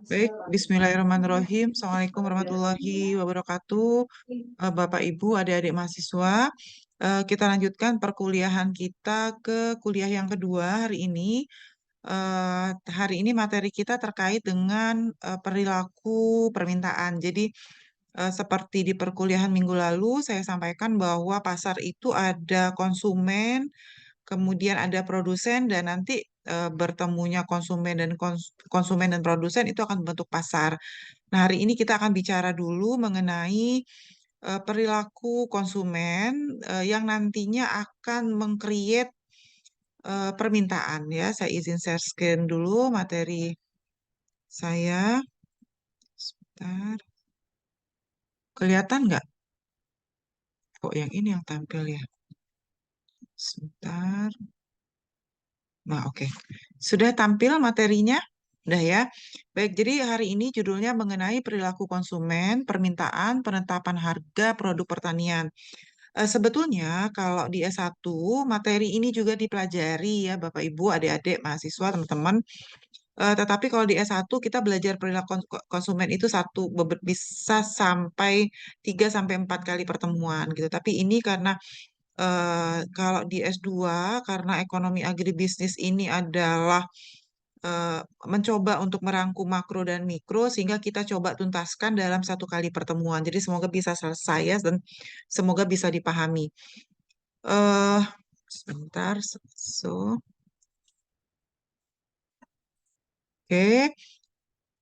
Baik, Bismillahirrahmanirrahim. Assalamualaikum warahmatullahi wabarakatuh. Bapak, Ibu, adik-adik mahasiswa, kita lanjutkan perkuliahan kita ke kuliah yang kedua hari ini. Hari ini materi kita terkait dengan perilaku permintaan. Jadi, seperti di perkuliahan minggu lalu, saya sampaikan bahwa pasar itu ada konsumen, kemudian ada produsen, dan nanti bertemunya konsumen dan produsen itu akan membentuk pasar. Nah, hari ini kita akan bicara dulu mengenai perilaku konsumen yang nantinya akan meng-create permintaan ya. Saya izin share screen dulu materi saya. Sebentar. Kelihatan nggak? Kok yang ini yang tampil ya? Sebentar. Nah, oke. Sudah tampil materinya? Udah ya. Baik, jadi hari ini judulnya mengenai perilaku konsumen, permintaan, penetapan harga produk pertanian. Sebetulnya kalau di S1 materi ini juga dipelajari ya Bapak Ibu, adik-adik, mahasiswa, teman-teman. Tetapi kalau di S1 kita belajar perilaku konsumen itu bisa sampai 3 sampai 4 kali pertemuan gitu. Tapi ini karena kalau di S2 karena ekonomi agribisnis ini adalah eh, mencoba untuk merangkum makro dan mikro sehingga kita coba tuntaskan dalam satu kali pertemuan. Jadi semoga bisa selesai ya dan semoga bisa dipahami. eh Sebentar, oke.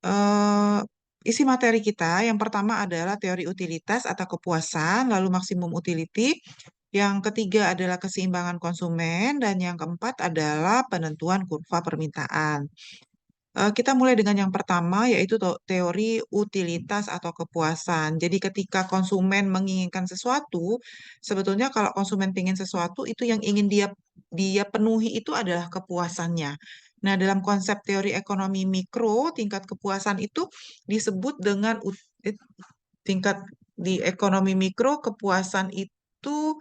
eh Isi materi kita yang pertama adalah teori utilitas atau kepuasan, lalu maksimum utility. Yang ketiga adalah keseimbangan konsumen, dan yang keempat adalah penentuan kurva permintaan. Kita mulai dengan yang pertama, yaitu teori utilitas atau kepuasan. Jadi ketika konsumen menginginkan sesuatu, sebetulnya kalau konsumen ingin sesuatu, itu yang ingin dia penuhi itu adalah kepuasannya. Nah, dalam konsep teori ekonomi mikro, tingkat kepuasan itu disebut dengan tingkat di ekonomi mikro, kepuasan itu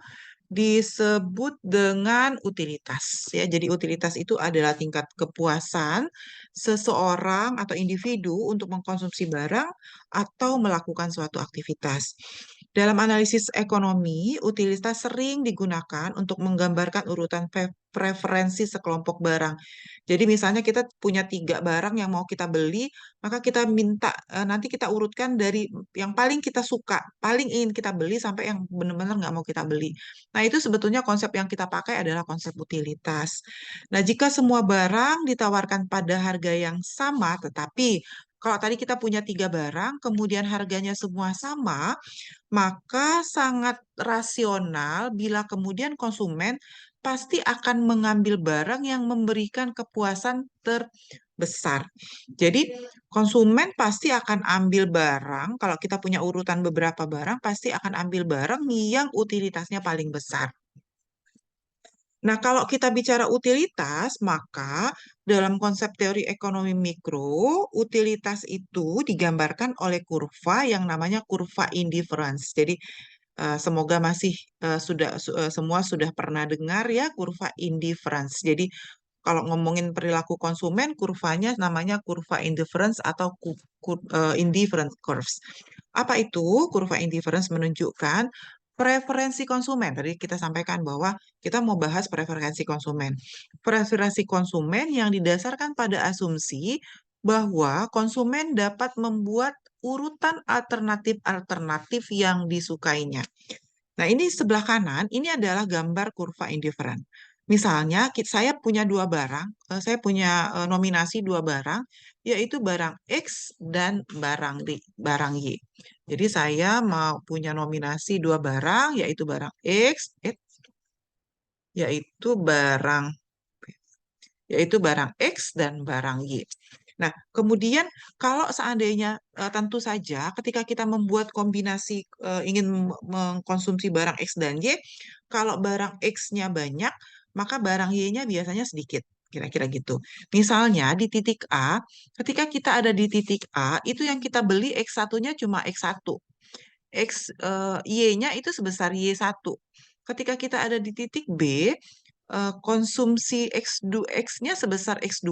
disebut dengan utilitas ya. Jadi utilitas itu adalah tingkat kepuasan seseorang atau individu untuk mengkonsumsi barang atau melakukan suatu aktivitas. Dalam analisis ekonomi, utilitas sering digunakan untuk menggambarkan urutan preferensi sekelompok barang. Jadi misalnya kita punya 3 barang yang mau kita beli, maka kita minta nanti kita urutkan dari yang paling kita suka, paling ingin kita beli sampai yang benar-benar nggak mau kita beli. Nah, itu sebetulnya konsep yang kita pakai adalah konsep utilitas. Nah, jika semua barang ditawarkan pada harga yang sama, tetapi kalau tadi kita punya 3 barang, kemudian harganya semua sama, maka sangat rasional bila kemudian konsumen pasti akan mengambil barang yang memberikan kepuasan terbesar. Jadi, konsumen pasti akan ambil barang, kalau kita punya urutan beberapa barang, pasti akan ambil barang yang utilitasnya paling besar. Nah, kalau kita bicara utilitas, maka dalam konsep teori ekonomi mikro, utilitas itu digambarkan oleh kurva yang namanya kurva indifference. Jadi, semoga masih semua sudah pernah dengar ya kurva indifference. Jadi, kalau ngomongin perilaku konsumen, kurvanya namanya kurva indifference atau indifference curves. Apa itu? Kurva indifference menunjukkan preferensi konsumen. Tadi kita sampaikan bahwa kita mau bahas preferensi konsumen. Preferensi konsumen yang didasarkan pada asumsi bahwa konsumen dapat membuat urutan alternatif-alternatif yang disukainya. Nah, ini sebelah kanan, ini adalah gambar kurva indifferent. Misalnya, saya punya 2 barang, saya punya nominasi 2 barang, yaitu barang X dan barang Y. Jadi saya mau punya nominasi 2 barang, yaitu barang barang X dan barang Y. Nah, kemudian kalau seandainya tentu saja ketika kita membuat kombinasi ingin mengkonsumsi barang X dan Y, kalau barang X-nya banyak, maka barang Y-nya biasanya sedikit. Kira-kira gitu. Misalnya di titik A, ketika kita ada di titik A, itu yang kita beli X1-nya cuma X1. Y-nya itu sebesar Y1. Ketika kita ada di titik B, konsumsi X-nya sebesar X2,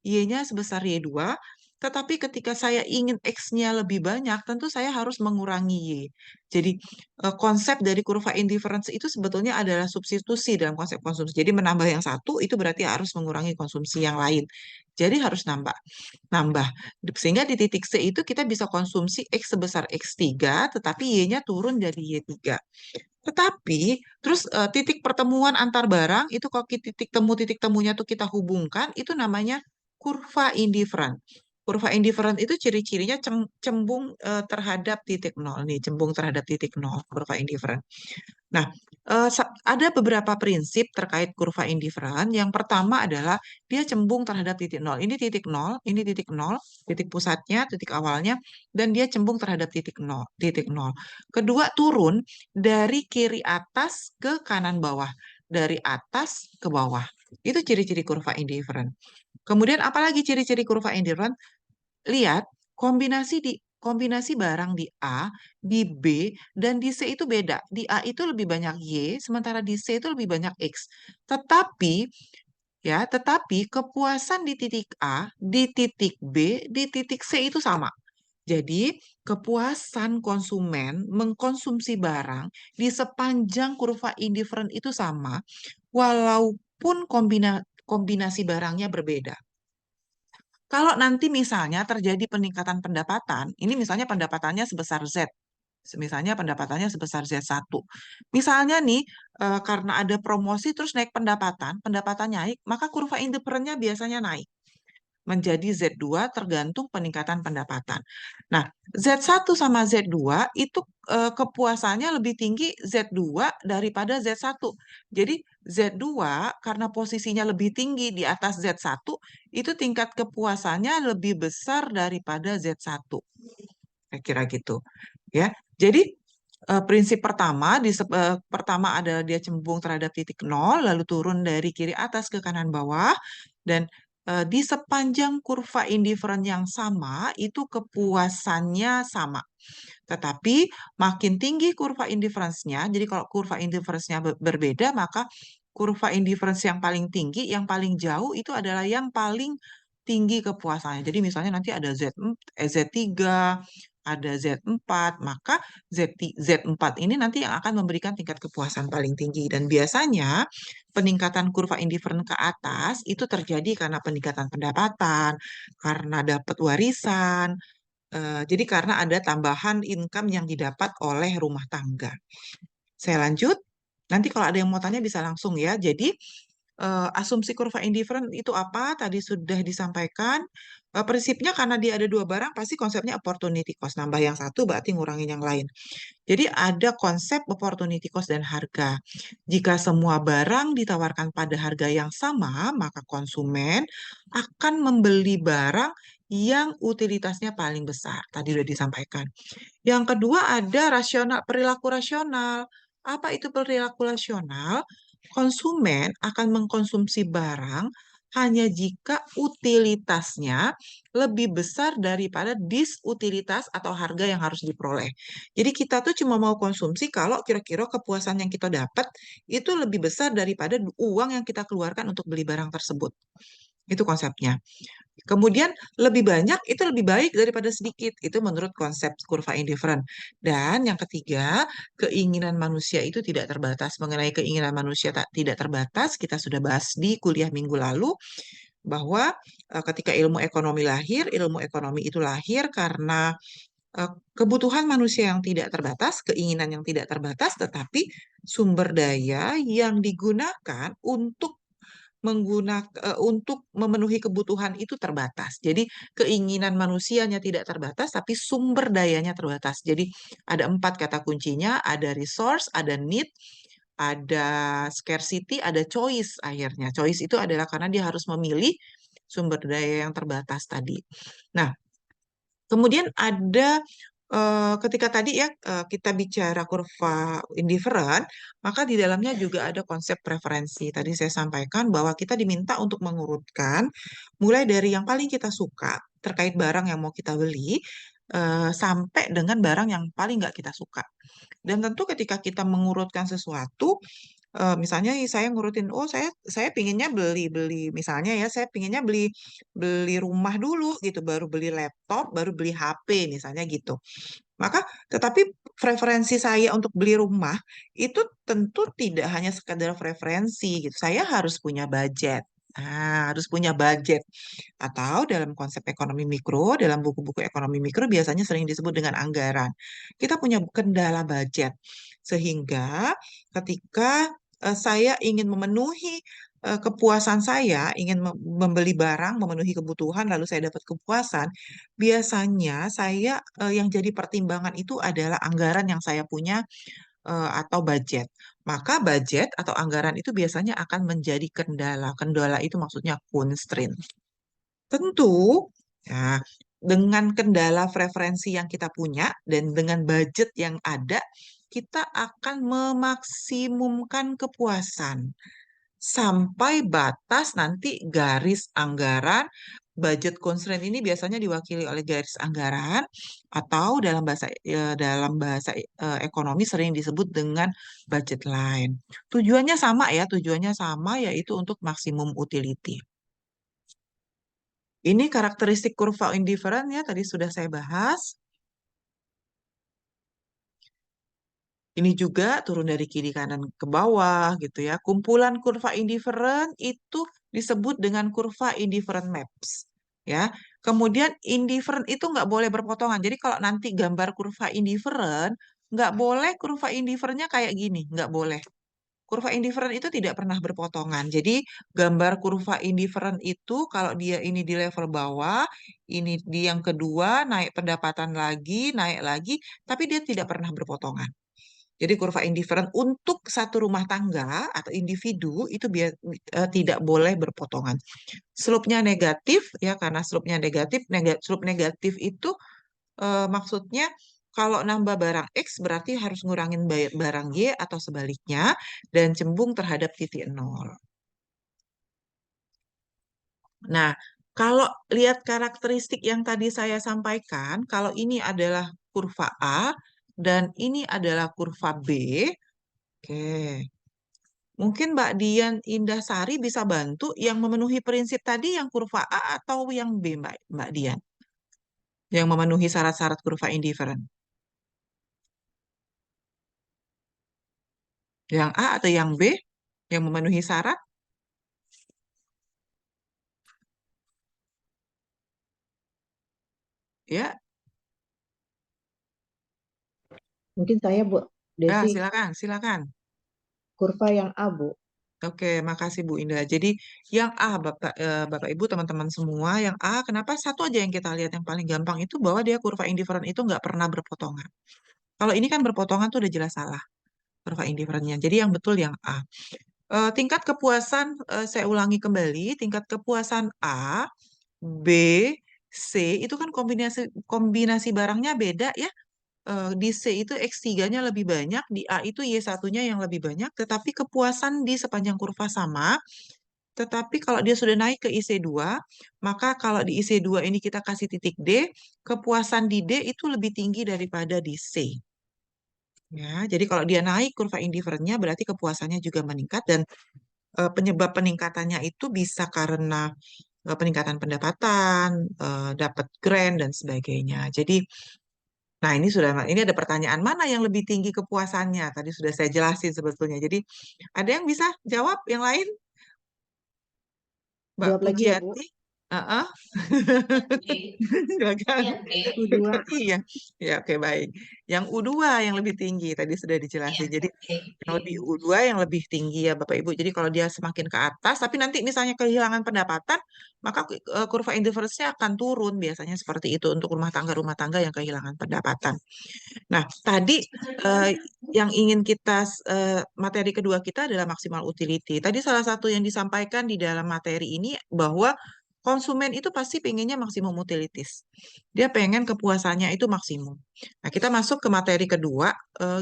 Y-nya sebesar Y2, tetapi ketika saya ingin X-nya lebih banyak, tentu saya harus mengurangi Y. Jadi konsep dari kurva indifference itu sebetulnya adalah substitusi dalam konsep konsumsi. Jadi menambah yang satu itu berarti harus mengurangi konsumsi yang lain. Jadi harus nambah. Sehingga di titik C itu kita bisa konsumsi X sebesar X3, tetapi Y-nya turun jadi Y3. Tetapi terus titik pertemuan antar barang itu kalau titik temunya tuh kita hubungkan itu namanya kurva indifferent. Kurva indifferent itu ciri-cirinya cembung terhadap titik nol nih, cembung terhadap titik nol, kurva indifferent. Nah, ada beberapa prinsip terkait kurva indifferent. Yang pertama adalah dia cembung terhadap titik nol. Ini titik nol, titik pusatnya, titik awalnya, dan dia cembung terhadap titik nol, titik nol. Kedua, turun dari kiri atas ke kanan bawah, dari atas ke bawah. Itu ciri-ciri kurva indifferent. Kemudian apalagi ciri-ciri kurva indifferent? Lihat kombinasi barang di A, di B, dan di C itu beda. Di A itu lebih banyak Y, sementara di C itu lebih banyak X. Tetapi tetapi kepuasan di titik A, di titik B, di titik C itu sama. Jadi, kepuasan konsumen mengkonsumsi barang di sepanjang kurva indifferent itu sama, walaupun kombinasi barangnya berbeda. Kalau nanti misalnya terjadi peningkatan pendapatan, ini misalnya pendapatannya sebesar Z, misalnya pendapatannya sebesar Z1. Misalnya nih, karena ada promosi terus naik pendapatan naik, maka kurva indifferentnya biasanya naik menjadi Z2 tergantung peningkatan pendapatan. Nah, Z1 sama Z2 itu kepuasannya lebih tinggi Z2 daripada Z1. Jadi Z2 karena posisinya lebih tinggi di atas Z1, itu tingkat kepuasannya lebih besar daripada Z1. Kira-kira gitu. Ya. Jadi prinsip pertama adalah dia cembung terhadap titik nol, lalu turun dari kiri atas ke kanan bawah, dan di sepanjang kurva indifferent yang sama itu kepuasannya sama. Tetapi makin tinggi kurva indifference-nya, jadi kalau kurva indifference-nya berbeda, maka kurva indifference yang paling tinggi, yang paling jauh itu adalah yang paling tinggi kepuasannya. Jadi misalnya nanti ada Z3, ada Z4, maka Z4 ini nanti yang akan memberikan tingkat kepuasan paling tinggi. Dan biasanya peningkatan kurva indifferent ke atas itu terjadi karena peningkatan pendapatan, karena dapat warisan, jadi karena ada tambahan income yang didapat oleh rumah tangga. Saya lanjut. Nanti kalau ada yang mau tanya bisa langsung ya. Jadi asumsi kurva indifferent itu apa? Tadi sudah disampaikan. Prinsipnya karena dia ada dua barang, pasti konsepnya opportunity cost. Nambah yang satu berarti ngurangin yang lain. Jadi ada konsep opportunity cost dan harga. Jika semua barang ditawarkan pada harga yang sama, maka konsumen akan membeli barang yang utilitasnya paling besar. Tadi sudah disampaikan. Yang kedua ada perilaku rasional. Apa itu perilaku rasional? Konsumen akan mengkonsumsi barang hanya jika utilitasnya lebih besar daripada disutilitas atau harga yang harus diperoleh. Jadi kita tuh cuma mau konsumsi kalau kira-kira kepuasan yang kita dapat itu lebih besar daripada uang yang kita keluarkan untuk beli barang tersebut. Itu konsepnya. Kemudian lebih banyak itu lebih baik daripada sedikit. Itu menurut konsep kurva indifferent. Dan yang ketiga, keinginan manusia itu tidak terbatas. Mengenai keinginan manusia tidak terbatas, kita sudah bahas di kuliah minggu lalu bahwa ketika ilmu ekonomi itu lahir karena kebutuhan manusia yang tidak terbatas, keinginan yang tidak terbatas, tetapi sumber daya yang digunakan untuk memenuhi kebutuhan itu terbatas. Jadi keinginan manusianya tidak terbatas, tapi sumber dayanya terbatas. Jadi ada 4 kata kuncinya, ada resource, ada need, ada scarcity, ada choice akhirnya. Choice itu adalah karena dia harus memilih sumber daya yang terbatas tadi. Nah, kemudian ada ketika tadi ya kita bicara kurva indifferent, maka di dalamnya juga ada konsep preferensi. Tadi saya sampaikan bahwa kita diminta untuk mengurutkan mulai dari yang paling kita suka terkait barang yang mau kita beli sampai dengan barang yang paling nggak kita suka. Dan tentu ketika kita mengurutkan sesuatu, Misalnya saya ngurutin, oh saya pinginnya beli beli misalnya ya, saya pinginnya beli beli rumah dulu gitu, baru beli laptop, baru beli HP misalnya gitu. Maka, tetapi preferensi saya untuk beli rumah itu tentu tidak hanya sekadar preferensi gitu. Saya harus punya budget. Harus punya budget. Atau dalam konsep ekonomi mikro, dalam buku-buku ekonomi mikro biasanya sering disebut dengan anggaran. Kita punya kendala budget. Sehingga ketika saya ingin memenuhi kepuasan saya, ingin membeli barang, memenuhi kebutuhan, lalu saya dapat kepuasan, biasanya saya yang jadi pertimbangan itu adalah anggaran yang saya punya atau budget. Maka budget atau anggaran itu biasanya akan menjadi kendala. Kendala itu maksudnya constraint. Tentu, ya, dengan kendala preferensi yang kita punya dan dengan budget yang ada, kita akan memaksimumkan kepuasan sampai batas nanti garis anggaran. Budget constraint ini biasanya diwakili oleh garis anggaran atau dalam bahasa ekonomi sering disebut dengan budget line. Tujuannya sama ya, tujuannya sama yaitu untuk maksimum utility. Ini karakteristik kurva indifferent ya, tadi sudah saya bahas. Ini juga turun dari kiri kanan ke bawah gitu ya. Kumpulan kurva indifferent itu disebut dengan kurva indifferent maps. Ya, kemudian indifferent itu nggak boleh berpotongan. Jadi kalau nanti gambar kurva indifferent, nggak boleh kurva indifferentnya kayak gini, nggak boleh. Kurva indifferent itu tidak pernah berpotongan. Jadi gambar kurva indifferent itu kalau dia ini di level bawah, ini di yang kedua naik pendapatan lagi, naik lagi, tapi dia tidak pernah berpotongan. Jadi kurva indifferent untuk satu rumah tangga atau individu itu tidak boleh berpotongan. Slope-nya negatif ya, karena slope-nya negatif, slope negatif itu maksudnya kalau nambah barang X berarti harus ngurangin barang Y atau sebaliknya dan cembung terhadap titik nol. Nah, kalau lihat karakteristik yang tadi saya sampaikan, kalau ini adalah kurva A dan ini adalah kurva B, oke. Mungkin Mbak Dian Indasari bisa bantu yang memenuhi prinsip tadi yang kurva A atau yang B, Mbak Dian, yang memenuhi syarat-syarat kurva indifferent. Yang A atau yang B yang memenuhi syarat? Ya, Mungkin saya, Bu ya Desi, silakan, silakan. kurva yang A, Bu. Oke, makasih Bu Indah. Jadi yang A, Bapak Ibu, teman-teman semua, yang A, kenapa satu aja yang kita lihat yang paling gampang itu bahwa dia kurva indifferent itu nggak pernah berpotongan. Kalau ini kan berpotongan tuh udah jelas salah kurva indifferentnya. Jadi yang betul yang A. Tingkat kepuasan, saya ulangi kembali, tingkat kepuasan A, B, C itu kan kombinasi kombinasi barangnya beda ya. Di C itu X3-nya lebih banyak, di A itu Y1-nya yang lebih banyak, tetapi kepuasan di sepanjang kurva sama. Tetapi kalau dia sudah naik ke IC2, maka kalau di IC2 ini kita kasih titik D, kepuasan di D itu lebih tinggi daripada di C. Ya, jadi kalau dia naik kurva indifferentnya berarti kepuasannya juga meningkat dan penyebab peningkatannya itu bisa karena peningkatan pendapatan, dapat grant dan sebagainya. Jadi, nah ini ada pertanyaan mana yang lebih tinggi kepuasannya? Tadi sudah saya jelasin sebetulnya. Jadi, ada yang bisa jawab? Yang lain, Mbak Jawab lagi ya, Bu. Pujiati? Heeh. Silakan. U2. Iya, ya oke baik. Yang U2 yang lebih tinggi tadi sudah dijelasin. Jadi yang lebih U2 yang lebih tinggi ya Bapak Ibu. Jadi kalau dia semakin ke atas, tapi nanti misalnya kehilangan pendapatan, maka kurva indifference-nya akan turun biasanya seperti itu untuk rumah tangga yang kehilangan pendapatan. Nah, tadi eh, yang ingin materi kedua kita adalah maksimal utility. Tadi salah satu yang disampaikan di dalam materi ini bahwa konsumen itu pasti pengennya maksimum utilities. Dia pengen kepuasannya itu maksimum. Nah, kita masuk ke materi kedua,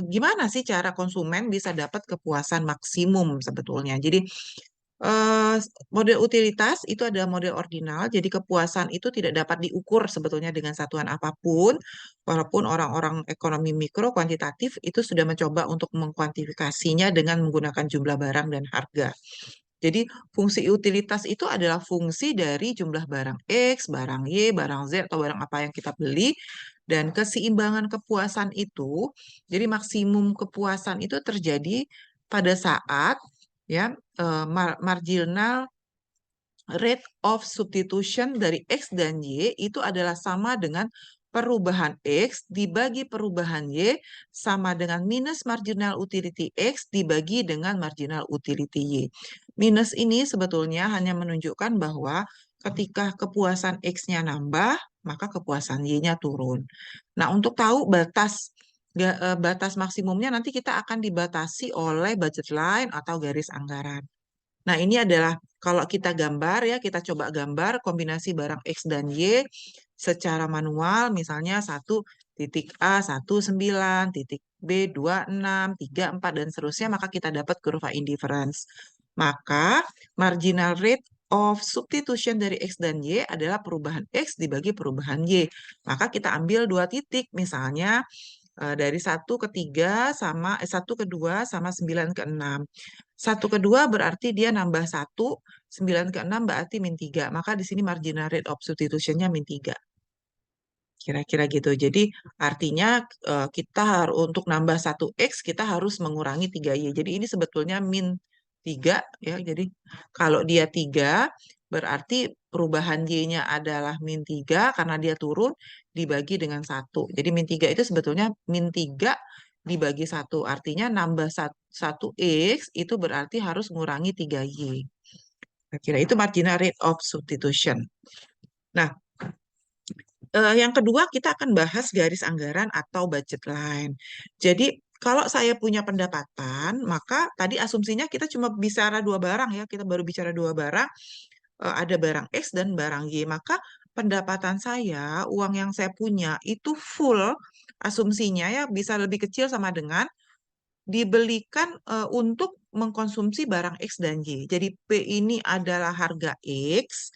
gimana sih cara konsumen bisa dapat kepuasan maksimum sebetulnya. Jadi, Eh, Model utilitas itu adalah model ordinal, jadi kepuasan itu tidak dapat diukur sebetulnya dengan satuan apapun, walaupun orang-orang ekonomi mikro kuantitatif itu sudah mencoba untuk mengkuantifikasinya dengan menggunakan jumlah barang dan harga. Jadi fungsi utilitas itu adalah fungsi dari jumlah barang X, barang Y, barang Z, atau barang apa yang kita beli, dan keseimbangan kepuasan itu, jadi maksimum kepuasan itu terjadi pada saat ya marginal rate of substitution dari X dan Y itu adalah sama dengan perubahan X dibagi perubahan Y sama dengan minus marginal utility X dibagi dengan marginal utility Y. Minus ini sebetulnya hanya menunjukkan bahwa ketika kepuasan X-nya nambah, maka kepuasan Y-nya turun. Nah, untuk tahu batas maksimumnya nanti kita akan dibatasi oleh budget line atau garis anggaran. Nah, ini adalah kalau kita gambar ya, kita coba gambar kombinasi barang X dan Y secara manual, misalnya 1.A 19, titik B 26, 34, dan seterusnya, maka kita dapat kurva indifference. Maka marginal rate of substitution dari X dan Y adalah perubahan X dibagi perubahan Y. Maka kita ambil dua titik, misalnya dari 1 ke 3 sama 1 ke 2 sama 9 ke 6. 1 ke 2 berarti dia nambah 1, 9 ke 6 berarti -3. Maka di sini marginal rate of substitution-nya -3. Kira-kira gitu. Jadi artinya kita harus untuk nambah 1X kita harus mengurangi 3Y. Jadi ini sebetulnya -3 ya. Jadi kalau dia 3 berarti perubahan Y-nya adalah -3 karena dia turun dibagi dengan 1. Jadi -3 itu sebetulnya -3 dibagi 1. Artinya nambah 1X itu berarti harus mengurangi 3Y. Kira-kira itu marginal rate of substitution. Nah, yang kedua, kita akan bahas garis anggaran atau budget line. Jadi, kalau saya punya pendapatan, maka tadi asumsinya kita cuma bicara dua barang ya, kita baru bicara dua barang, ada barang X dan barang Y. Maka pendapatan saya, uang yang saya punya itu full, asumsinya ya bisa lebih kecil sama dengan dibelikan untuk mengkonsumsi barang X dan Y. Jadi P ini adalah harga X,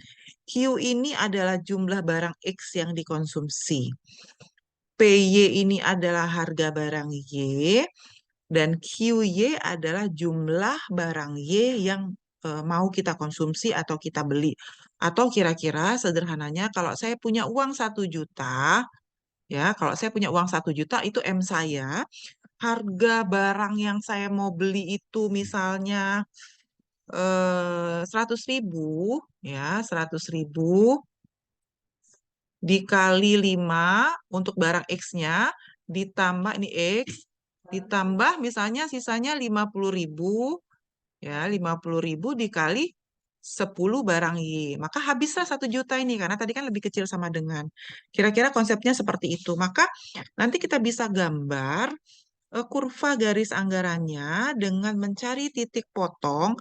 Q ini adalah jumlah barang X yang dikonsumsi. PY ini adalah harga barang Y, dan QY adalah jumlah barang Y yang mau kita konsumsi atau kita beli. Atau kira-kira sederhananya, kalau saya punya uang 1 juta, ya, kalau saya punya uang 1 juta itu M saya, harga barang yang saya mau beli itu misalnya 100.000, ya, 100.000 dikali 5 untuk barang X-nya, ditambah ini X, ditambah misalnya sisanya 50.000, ya, 50.000 dikali 10 barang Y. Maka habislah 1 juta ini, karena tadi kan lebih kecil sama dengan. Kira-kira konsepnya seperti itu. Maka nanti kita bisa gambar kurva garis anggarannya dengan mencari titik potong.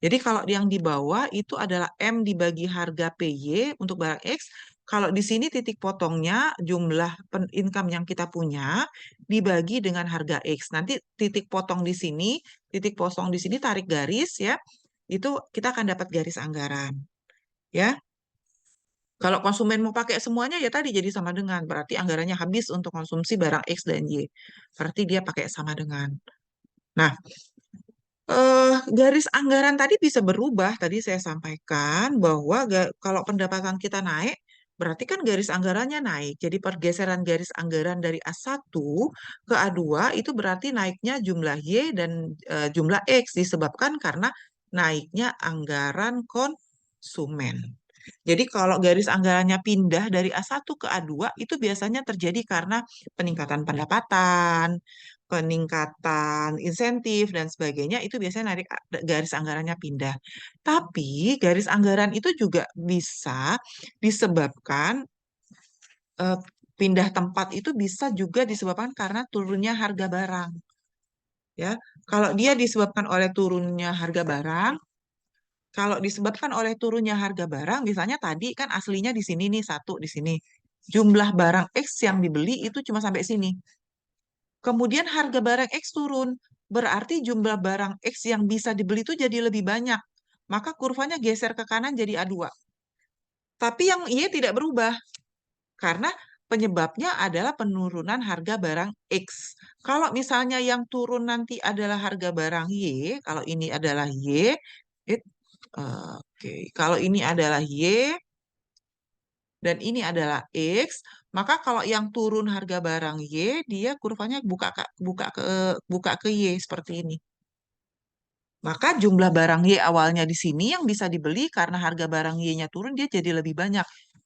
Jadi kalau yang di bawah itu adalah M dibagi harga PY untuk barang X. Kalau di sini titik potongnya jumlah income yang kita punya dibagi dengan harga X. Nanti titik potong di sini tarik garis ya. Itu kita akan dapat garis anggaran. Ya. Kalau konsumen mau pakai semuanya ya tadi jadi sama dengan. Berarti anggarannya habis untuk konsumsi barang X dan Y. Berarti dia pakai sama dengan. Nah, garis anggaran tadi bisa berubah. Tadi saya sampaikan bahwa kalau pendapatan kita naik, berarti kan garis anggarannya naik. Jadi pergeseran garis anggaran dari A1 ke A2 itu berarti naiknya jumlah Y dan jumlah X disebabkan karena naiknya anggaran konsumen. Jadi kalau garis anggarannya pindah dari A1 ke A2 itu biasanya terjadi karena peningkatan pendapatan, peningkatan insentif dan sebagainya itu biasanya narik garis anggarannya pindah. Tapi garis anggaran itu juga bisa disebabkan eh, pindah tempat itu bisa juga disebabkan karena turunnya harga barang. Ya, kalau dia disebabkan oleh turunnya harga barang, kalau disebabkan oleh turunnya harga barang, misalnya tadi kan aslinya di sini nih satu di sini. Jumlah barang X yang dibeli itu cuma sampai sini. Kemudian harga barang X turun, berarti jumlah barang X yang bisa dibeli itu jadi lebih banyak. maka kurvanya geser ke kanan jadi A2. Tapi yang Y tidak berubah karena penyebabnya adalah penurunan harga barang X. Kalau misalnya yang turun nanti adalah harga barang Y, kalau ini adalah Y, oke, kalau ini adalah Y dan ini adalah X, maka kalau yang turun harga barang Y, dia kurvanya buka ke Y seperti ini. Maka jumlah barang Y awalnya di sini yang bisa dibeli karena harga barang Y-nya turun, dia jadi lebih banyak.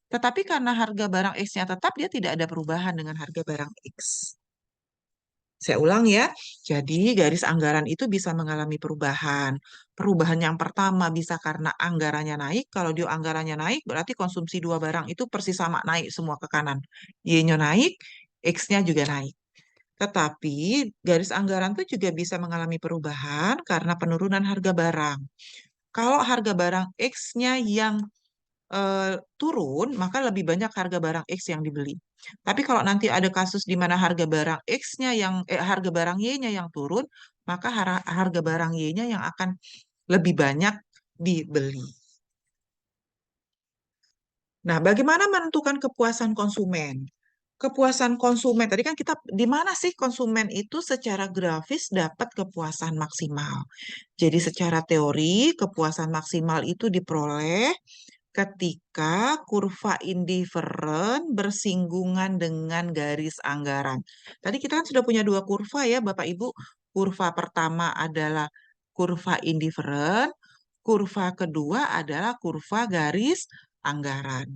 Tetapi karena harga barang X-nya tetap, dia tidak ada perubahan dengan harga barang X. Saya ulang ya, jadi garis anggaran itu bisa mengalami perubahan. Perubahan yang pertama bisa karena anggarannya naik. Kalau dia anggarannya naik, berarti konsumsi dua barang itu persis sama naik semua ke kanan. Y-nya naik, X-nya juga naik. Tetapi garis anggaran itu juga bisa mengalami perubahan karena penurunan harga barang. Kalau harga barang X-nya yang turun, maka lebih banyak harga barang X yang dibeli. Tapi kalau nanti ada kasus di mana harga barang X-nya harga barang Y-nya yang turun, maka harga barang Y-nya yang akan lebih banyak dibeli. Nah, bagaimana menentukan kepuasan konsumen? Kepuasan konsumen, tadi kan kita, di mana sih konsumen itu secara grafis dapat kepuasan maksimal? Jadi secara teori, kepuasan maksimal itu diperoleh ketika kurva indiferen bersinggungan dengan garis anggaran. Tadi kita kan sudah punya dua kurva ya, Bapak Ibu. Kurva pertama adalah kurva indiferen, kurva kedua adalah kurva garis anggaran.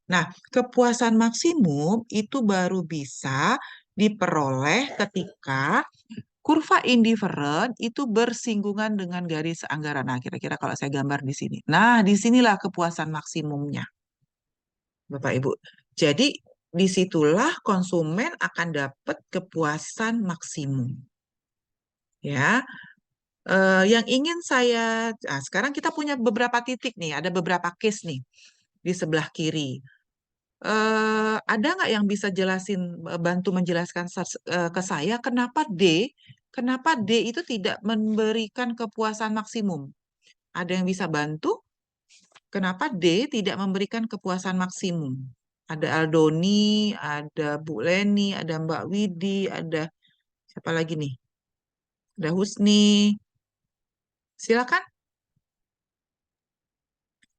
Nah, kepuasan maksimum itu baru bisa diperoleh ketika kurva indiferen itu bersinggungan dengan garis anggaran. Nah, kira-kira kalau saya gambar di sini. Nah, disinilah kepuasan maksimumnya, Bapak Ibu. Jadi, disitulah konsumen akan dapat kepuasan maksimum. Ya, yang ingin saya, sekarang kita punya beberapa titik nih, ada beberapa case nih di sebelah kiri. Ada nggak yang bisa bantu menjelaskan ke saya kenapa D itu tidak memberikan kepuasan maksimum? Ada yang bisa bantu? Kenapa D tidak memberikan kepuasan maksimum? Ada Aldoni, ada Bu Leni, ada Mbak Widi, ada siapa lagi nih? Ada Husni. Silakan,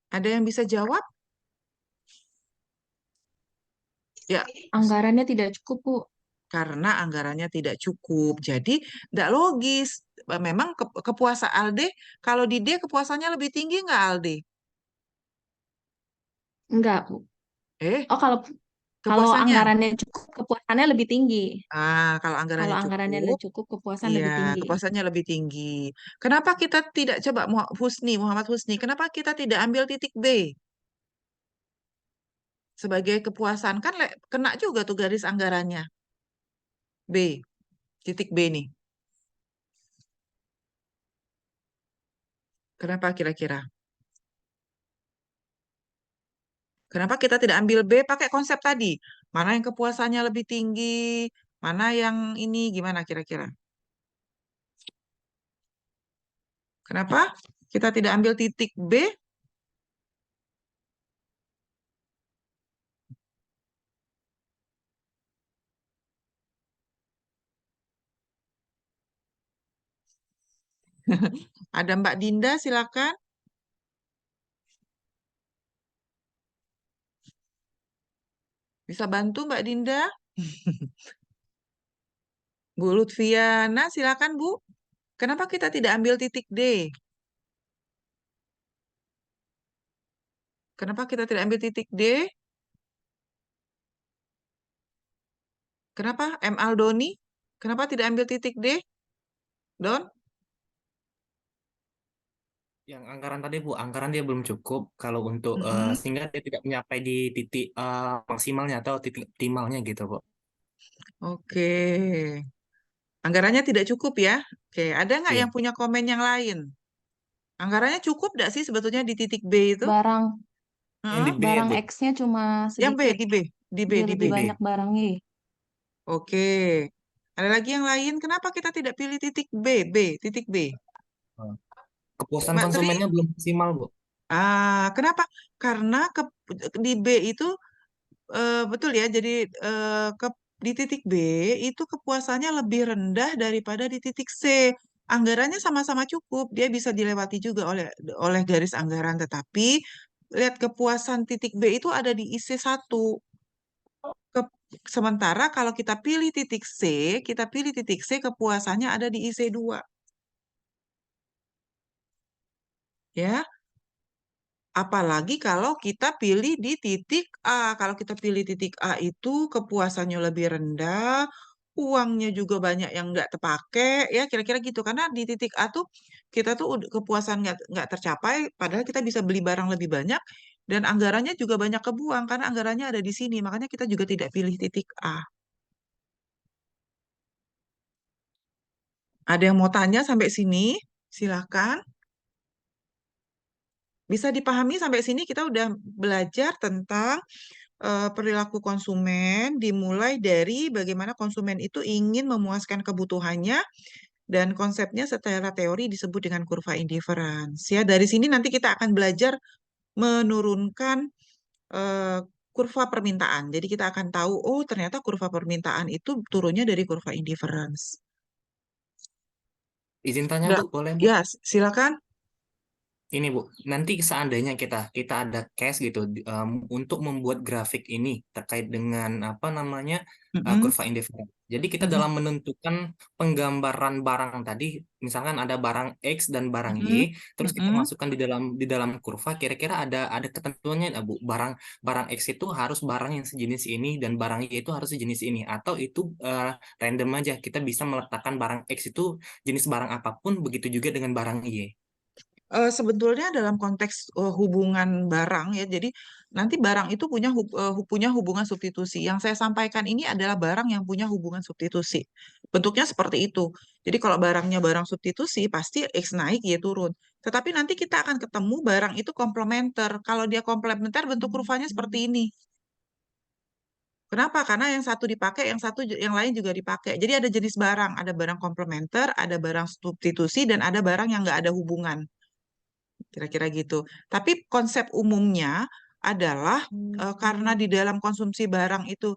ada yang bisa jawab? Ya, Anggarannya tidak cukup, Bu. karena anggarannya tidak cukup. Jadi, tidak logis. Memang kepuasan Alde, kalau di D kepuasannya lebih tinggi nggak Alde? Enggak, Bu. Eh, Oh, kalau kalau kepuasannya? anggarannya cukup, kepuasannya lebih tinggi. Kalau Kalau anggarannya anggarannya cukup, cukup, kepuasan iya, lebih tinggi. kepuasannya lebih tinggi. Kenapa kita tidak coba Muhammad Husni, kenapa kita tidak ambil titik B sebagai kepuasan? Kan kena juga tuh garis anggarannya. B, titik B nih. Kenapa kira-kira? Kenapa kita tidak ambil B pakai konsep tadi? Mana yang kepuasannya lebih tinggi? Mana yang ini? Gimana kira-kira? Kenapa kita tidak ambil titik B? Ada Mbak Dinda, silakan. Bisa bantu Mbak Dinda? Bu Lutfiana, silakan Bu. Kenapa kita tidak ambil titik D? Kenapa kita tidak ambil titik D? Kenapa M. Aldoni? Kenapa tidak ambil titik D? Don? Yang anggaran tadi Bu, anggaran dia belum cukup kalau untuk Mm-mm. sehingga dia tidak mencapai di titik maksimalnya atau titik optimalnya gitu Bu. Oke. Anggarannya tidak cukup ya? Oke. Ada nggak yang Iya. punya komen yang lain? Anggarannya cukup nggak sih sebetulnya di titik B itu? Barang Yang di Heeh. B ya barang Bu. X-nya cuma Yang B, sedikit. di B, di B, Dia di B. lebih Di banyak B. barangnya. Oke. Ada lagi yang lain? Kenapa kita tidak pilih titik B, titik B? kepuasan Mbak Tri, konsumennya belum maksimal, Bu. kenapa? Karena di B itu betul ya. Jadi di titik B itu kepuasannya lebih rendah daripada di titik C. Anggarannya sama-sama cukup, dia bisa dilewati juga oleh garis anggaran, tetapi lihat kepuasan titik B itu ada di IC1. Sementara kalau kita pilih titik C, kepuasannya ada di IC2. Ya, apalagi kalau kita pilih di titik A. Kalau kita pilih titik A itu kepuasannya lebih rendah, uangnya juga banyak yang nggak terpakai, ya kira-kira gitu. Karena di titik A tuh kita tuh kepuasan nggak tercapai, padahal kita bisa beli barang lebih banyak dan anggarannya juga banyak kebuang karena anggarannya ada di sini. Makanya kita juga tidak pilih titik A. Ada yang mau tanya sampai sini? Silakan. Bisa dipahami sampai sini kita udah belajar tentang perilaku konsumen dimulai dari bagaimana konsumen itu ingin memuaskan kebutuhannya dan konsepnya secara teori disebut dengan kurva indifference. Ya, dari sini nanti kita akan belajar menurunkan eh, kurva permintaan. Jadi kita akan tahu, oh ternyata kurva permintaan itu turunnya dari kurva indifference. Izin tanya, Nggak? Bu, boleh, Bu? Ya, silakan. Ini Bu, nanti seandainya kita ada case gitu untuk membuat grafik ini terkait dengan apa namanya Mm-mm, kurva indifferent. Jadi kita mm-mm, dalam menentukan penggambaran barang tadi, misalkan ada barang X dan barang Y, mm-mm, terus kita mm-mm. masukkan di dalam kurva, kira-kira ada ketentuannya nggak, Bu? Barang X itu harus barang yang sejenis ini dan barang Y itu harus sejenis ini, atau itu random aja kita bisa meletakkan barang X itu jenis barang apapun, begitu juga dengan barang Y. Sebetulnya dalam konteks hubungan barang ya, jadi nanti barang itu punya hubungan substitusi. Yang saya sampaikan ini adalah barang yang punya hubungan substitusi. Bentuknya seperti itu. Jadi kalau barangnya barang substitusi, pasti X naik, Y turun. Tetapi nanti kita akan ketemu barang itu komplementer. Kalau dia komplementer, bentuk kurvanya seperti ini. Kenapa? Karena yang satu dipakai, yang lain juga dipakai. Jadi ada jenis barang, ada barang komplementer, ada barang substitusi, dan ada barang yang nggak ada hubungan. Kira-kira gitu. Tapi konsep umumnya adalah karena di dalam konsumsi barang itu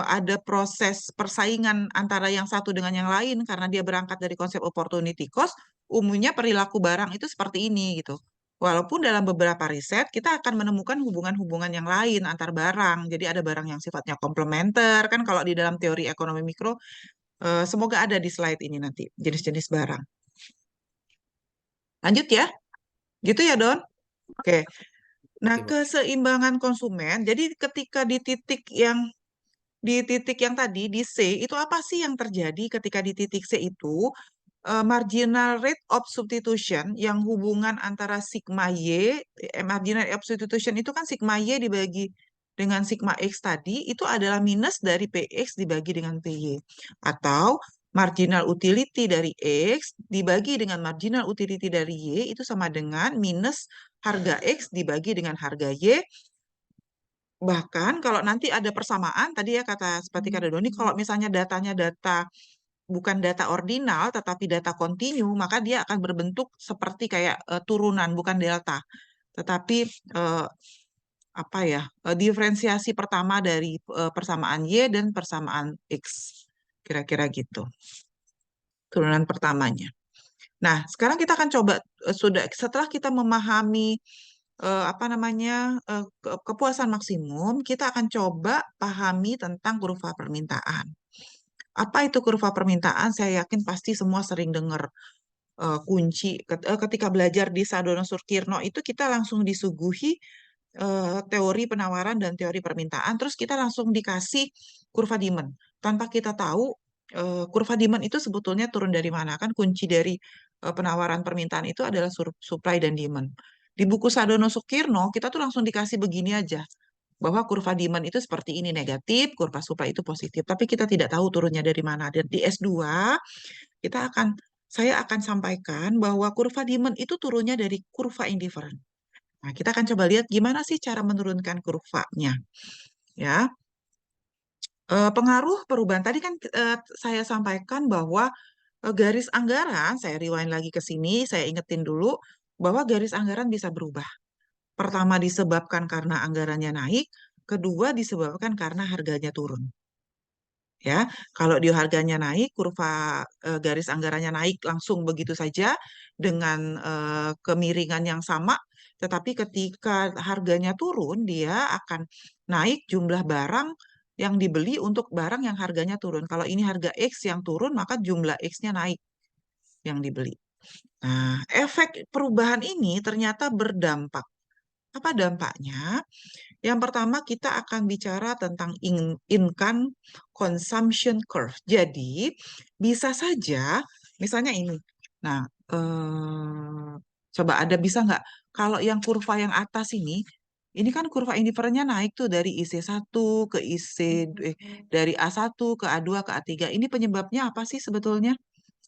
ada proses persaingan antara yang satu dengan yang lain karena dia berangkat dari konsep opportunity cost, umumnya perilaku barang itu seperti ini gitu. Walaupun dalam beberapa riset kita akan menemukan hubungan-hubungan yang lain antar barang. Jadi ada barang yang sifatnya komplementer kan kalau di dalam teori ekonomi mikro semoga ada di slide ini nanti jenis-jenis barang. Lanjut ya. Gitu ya, Don? Oke. Nah, Oke, Bu. keseimbangan konsumen. Jadi ketika di titik yang tadi di C itu apa sih yang terjadi ketika di titik C itu marginal rate of substitution yang hubungan antara sigma Y, marginal rate of substitution itu kan sigma Y dibagi dengan sigma X tadi itu adalah minus dari PX dibagi dengan PY atau marginal utility dari X dibagi dengan marginal utility dari Y itu sama dengan minus harga X dibagi dengan harga Y. Bahkan kalau nanti ada persamaan, tadi ya kata seperti kata Doni, kalau misalnya datanya bukan data ordinal, tetapi data kontinu, maka dia akan berbentuk seperti kayak turunan, bukan delta. Tetapi eh, apa ya, diferensiasi pertama dari persamaan Y dan persamaan X. Kira-kira gitu, turunan pertamanya. Nah, sekarang kita akan coba, setelah kita memahami apa namanya kepuasan maksimum, kita akan coba pahami tentang kurva permintaan. Apa itu kurva permintaan? Saya yakin pasti semua sering dengar ketika belajar di Sadono Surkirno itu kita langsung disuguhi teori penawaran dan teori permintaan, terus kita langsung dikasih kurva demand tanpa kita tahu kurva demand itu sebetulnya turun dari mana kan kunci dari penawaran permintaan itu adalah supply dan demand. Di buku Sadono Sukirno kita tuh langsung dikasih begini aja bahwa kurva demand itu seperti ini negatif, kurva supply itu positif, tapi kita tidak tahu turunnya dari mana. Dan di S2 saya akan sampaikan bahwa kurva demand itu turunnya dari kurva indifferent. Nah, kita akan coba lihat gimana sih cara menurunkan kurvanya. Ya, pengaruh perubahan tadi kan saya sampaikan bahwa garis anggaran, saya rewind lagi ke sini, saya ingetin dulu bahwa garis anggaran bisa berubah. Pertama disebabkan karena anggarannya naik, kedua disebabkan karena harganya turun. Ya, kalau di harganya naik, kurva garis anggarannya naik langsung begitu saja dengan kemiringan yang sama, tetapi ketika harganya turun, dia akan naik jumlah barang yang dibeli untuk barang yang harganya turun. Kalau ini harga X yang turun, maka jumlah X-nya naik yang dibeli. Nah, efek perubahan ini ternyata berdampak. Apa dampaknya? Yang pertama, kita akan bicara tentang income consumption curve. Jadi, bisa saja, misalnya ini. Nah, coba ada bisa nggak? Kalau yang kurva yang atas ini kan kurva indiferennya naik tuh dari IC1 ke dari A1 ke A2 ke A3. Ini penyebabnya apa sih sebetulnya?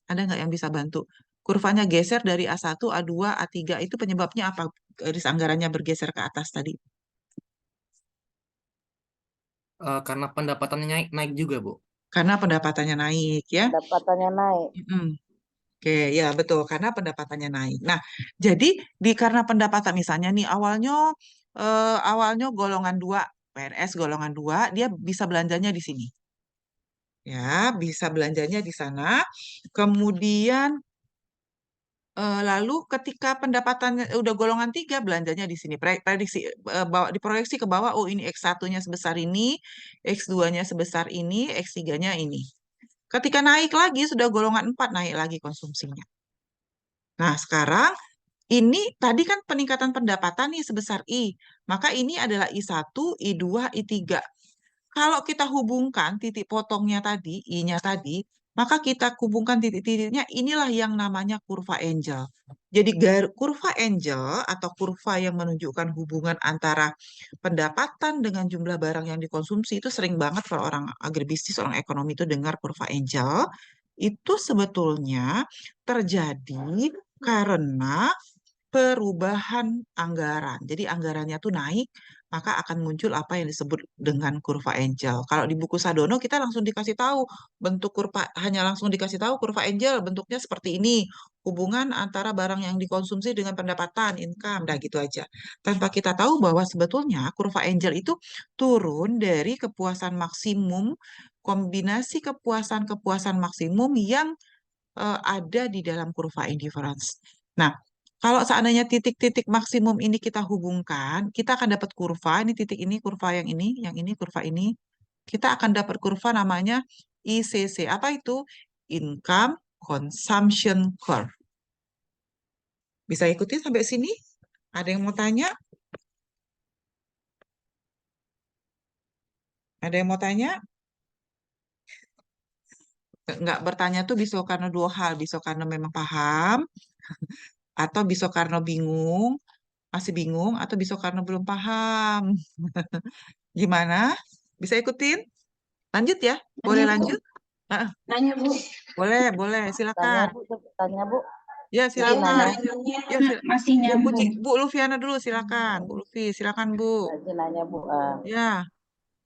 Ada nggak yang bisa bantu? Kurvanya geser dari A1, A2, A3 itu penyebabnya apa? Garis anggarannya bergeser ke atas tadi. Karena pendapatannya naik, naik juga, Bu. Karena pendapatannya naik ya. Pendapatannya naik. Oke, ya betul karena pendapatannya naik. Nah, jadi karena pendapatan misalnya nih awalnya golongan 2 PNS golongan 2 dia bisa belanjanya di sini. Ya, bisa belanjanya di sana. Kemudian lalu ketika pendapatannya udah golongan 3 belanjanya di sini. Prediksi diproyeksi ke bawah, oh ini X1-nya sebesar ini, X2-nya sebesar ini, X3-nya ini. Ketika naik lagi, sudah golongan 4, naik lagi konsumsinya. Nah, sekarang ini tadi kan peningkatan pendapatan nih sebesar I. Maka ini adalah I1, I2, I3. Kalau kita hubungkan titik potongnya tadi, I-nya tadi, maka kita hubungkan titik-titiknya, inilah yang namanya kurva Angel. Jadi kurva Angel atau kurva yang menunjukkan hubungan antara pendapatan dengan jumlah barang yang dikonsumsi itu sering banget kalau orang agribisnis, orang ekonomi itu dengar kurva Angel. Itu sebetulnya terjadi karena perubahan anggaran. Jadi anggarannya tuh naik, maka akan muncul apa yang disebut dengan kurva Angel. Kalau di buku Sadono kita langsung dikasih tahu bentuk kurva, hanya langsung dikasih tahu kurva Angel bentuknya seperti ini. Hubungan antara barang yang dikonsumsi dengan pendapatan, income, dah gitu aja. Tanpa kita tahu bahwa sebetulnya kurva Angel itu turun dari kepuasan maksimum, kombinasi kepuasan-kepuasan maksimum yang ada di dalam kurva indifference. Nah, kalau seandainya titik-titik maksimum ini kita hubungkan, kita akan dapat kurva, ini titik ini, kurva yang ini, kurva ini. Kita akan dapat kurva namanya ICC. Apa itu? Income Consumption Curve. Bisa ikuti sampai sini? Ada yang mau tanya? Ada yang mau tanya? Nggak bertanya tuh bisa karena dua hal. Bisa karena memang paham, atau bisa karena bingung, masih bingung, atau bisa karena belum paham. Gimana? Bisa ikutin? Lanjut ya? Boleh Nanya, Bu. lanjut? Ah, Nanya, Bu. boleh, boleh. Tanya Silakan. Bu, tanya Bu. Ya, Ini silakan. nanyanya Ya, masih nyambung. Bu Lufiana dulu, silakan. Bu Lufi, silakan Bu. Lagi nanya Bu. Ya,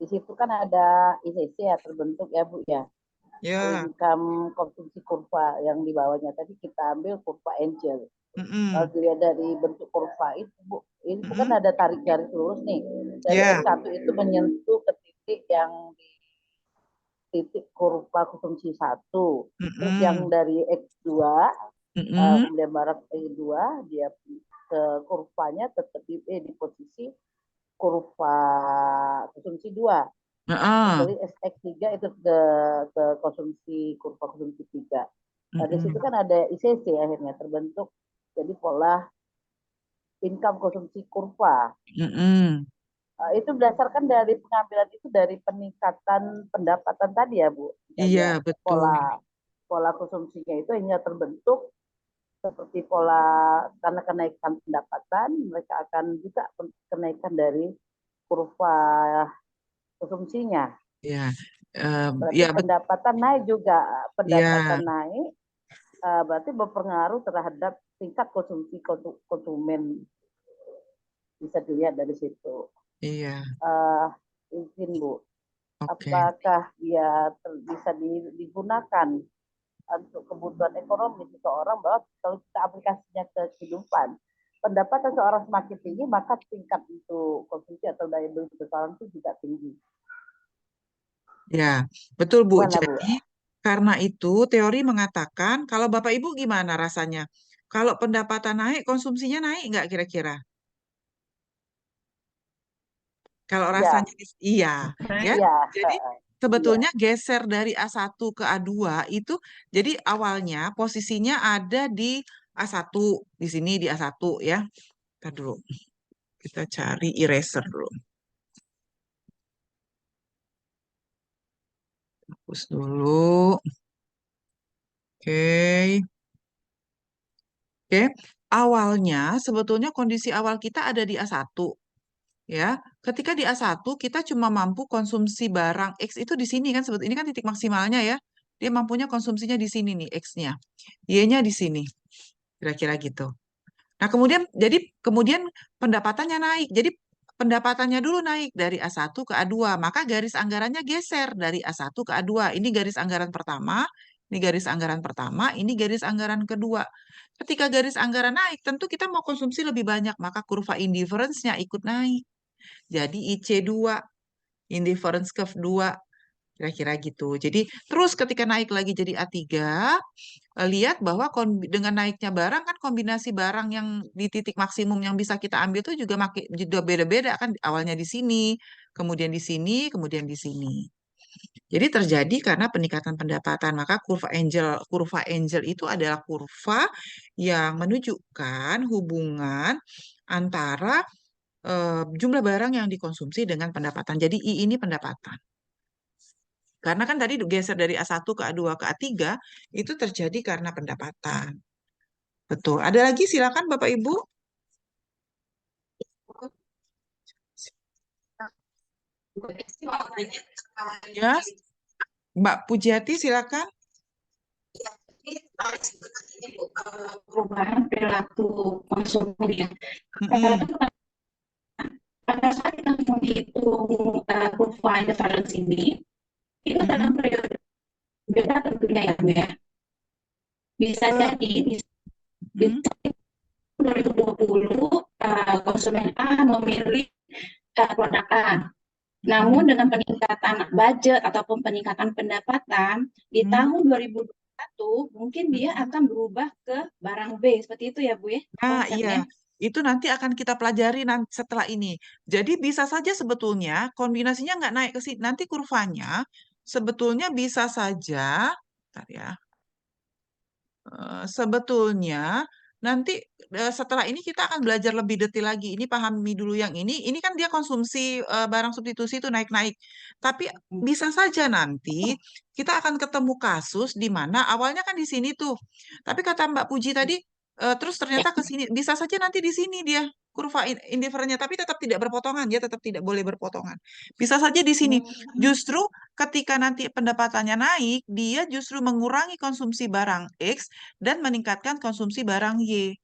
Di situ kan ada ICC ya terbentuk ya Bu ya. ya. Income konsumsi kurva yang di bawahnya tadi kita ambil kurva Angel. Kalau Mm-mm. dilihat dari bentuk kurva itu Bu, ini bukan Mm-mm. ada tarik garis lurus nih. Dari Ya. X1 itu menyentuh ke titik yang di titik kurva konsumsi 1. Terus yang Mm-mm. dari X2 Mm-mm. kemudian barang X2 dia ke kurvanya tetap di posisi kurva konsumsi 2. Ah. Jadi X3 itu ke konsumsi kurva konsumsi 3. Nah, di situ Mm-mm. kan ada ICC akhirnya terbentuk jadi pola income konsumsi kurva. Mm-mm. Itu berdasarkan dari pengambilan itu dari peningkatan pendapatan tadi ya Bu. Iya, Saja betul. pola konsumsinya itu hanya terbentuk seperti pola karena kenaikan pendapatan mereka akan juga kenaikan dari kurva konsumsinya. Ya. Berarti Ya, pendapatan naik juga. ya, Pendapatan naik berarti berpengaruh terhadap tingkat konsumsi konsumen. Bisa dilihat dari situ. iya. Izin Bu, Oke. apakah dia bisa digunakan untuk kebutuhan ekonomi seseorang, bahwa kalau kita aplikasinya ke kehidupan, pendapatan seorang semakin tinggi, maka tingkat untuk konsumsi atau daya beli seseorang itu juga tinggi. Ya, betul Bu. Gimana, Bu? Jadi karena itu teori mengatakan kalau Bapak Ibu gimana rasanya? Kalau pendapatan naik, konsumsinya naik nggak kira-kira? Kalau Ya, rasanya iya, ya. ya, Jadi iya. sebetulnya geser dari A1 ke A2 itu, jadi awalnya posisinya ada di A1, di sini di A1 ya. Ntar dulu, kita cari eraser dulu. Hapus dulu. Oke. Oke. Awalnya sebetulnya kondisi awal kita ada di A1 ya. Ketika di A1 kita cuma mampu konsumsi barang X itu di sini kan, sebetulnya ini kan titik maksimalnya ya. Dia mampunya konsumsinya di sini nih X-nya. Y-nya di sini. Kira-kira gitu. Nah, kemudian pendapatannya naik. Jadi pendapatannya dulu naik dari A1 ke A2, maka garis anggarannya geser dari A1 ke A2. Ini garis anggaran pertama, ini garis anggaran pertama, ini garis anggaran kedua. Ketika garis anggaran naik, tentu kita mau konsumsi lebih banyak, maka kurva indifference-nya ikut naik. Jadi IC2, indifference curve 2, kira-kira gitu. Jadi terus ketika naik lagi jadi A3, lihat bahwa dengan naiknya barang kan kombinasi barang yang di titik maksimum yang bisa kita ambil tuh juga beda-beda kan, awalnya di sini, kemudian di sini, kemudian di sini. Jadi terjadi karena peningkatan pendapatan, maka kurva angel itu adalah kurva yang menunjukkan hubungan antara jumlah barang yang dikonsumsi dengan pendapatan. Jadi I ini pendapatan. Karena kan tadi geser dari A1 ke A2 ke A3 itu terjadi karena pendapatan. Betul. Ada lagi silakan Bapak Ibu. Ya, Mbak Pujiati silakan. Perubahan perilaku konsumen ya. Mm-mm. Pada saat kita menghitung kurva indifference ini, itu dalam periode beda tentunya ya, Bu ya. Bisa jadi bisa Mm. 2020 konsumen A memilih produk A. Namun dengan peningkatan budget ataupun peningkatan pendapatan di tahun 2021 mungkin dia akan berubah ke barang B. Seperti itu ya, Bu ya, Nah, konsepnya. iya. Itu nanti akan kita pelajari setelah ini. Jadi bisa saja sebetulnya kombinasinya nggak naik ke sini. Nanti kurvanya sebetulnya bisa saja, bentar ya. Sebetulnya nanti setelah ini kita akan belajar lebih detail lagi. Ini pahami dulu yang ini. Ini kan dia konsumsi barang substitusi itu naik-naik. Tapi bisa saja nanti kita akan ketemu kasus di mana awalnya kan di sini tuh. Tapi kata Mbak Puji tadi, terus ternyata ke sini. Bisa saja nanti di sini dia kurva indifferentnya, tapi tetap tidak berpotongan. Dia tetap tidak boleh berpotongan. Bisa saja di sini. Justru ketika nanti pendapatannya naik, dia justru mengurangi konsumsi barang X dan meningkatkan konsumsi barang Y.